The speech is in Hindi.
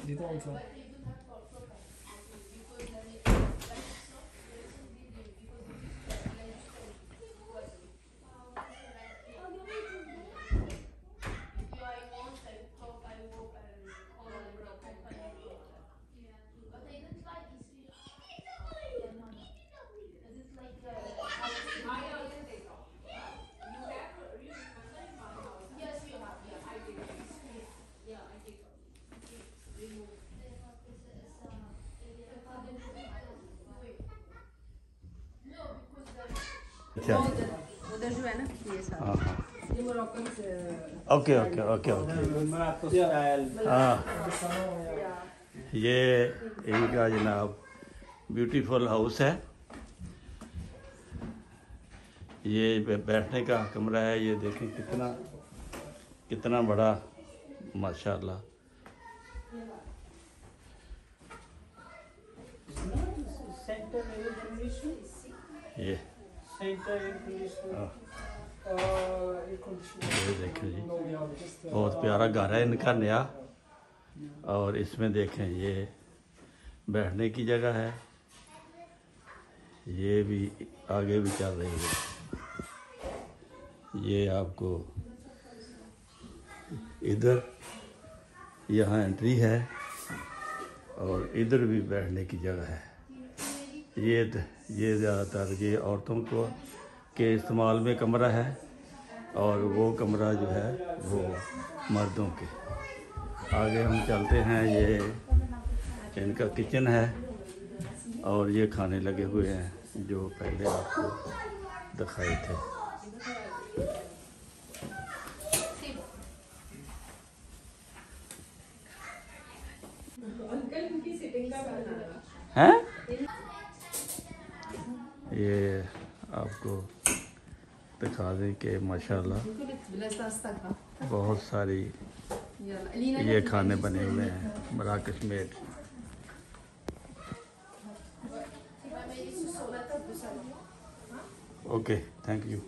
dito also. उधर जो है ना ये सारा ये मोरक्कन से ओके ओके ओके ओके हाँ ये इनका जनाब ब्यूटीफुल हाउस है। ये बैठने का कमरा है। ये देखें कितना कितना बड़ा माशाल्लाह। ये देखें जी बहुत प्यारा घर है इनका नया। और इसमें देखें ये बैठने की जगह है। ये भी आगे भी चल रही है। ये आपको इधर यहाँ एंट्री है और इधर भी बैठने की जगह है। ये ज़्यादातर ये औरतों को के इस्तेमाल में कमरा है और वो कमरा जो है वो मर्दों के। आगे हम चलते हैं। ये इनका किचन है और ये खाने लगे हुए हैं जो पहले आपको दिखाए थे। हैं? ये आपको दिखा दें कि माशाल्लाह बहुत सारी ये खाने बने हुए हैं मराकश मेड। Okay thank you.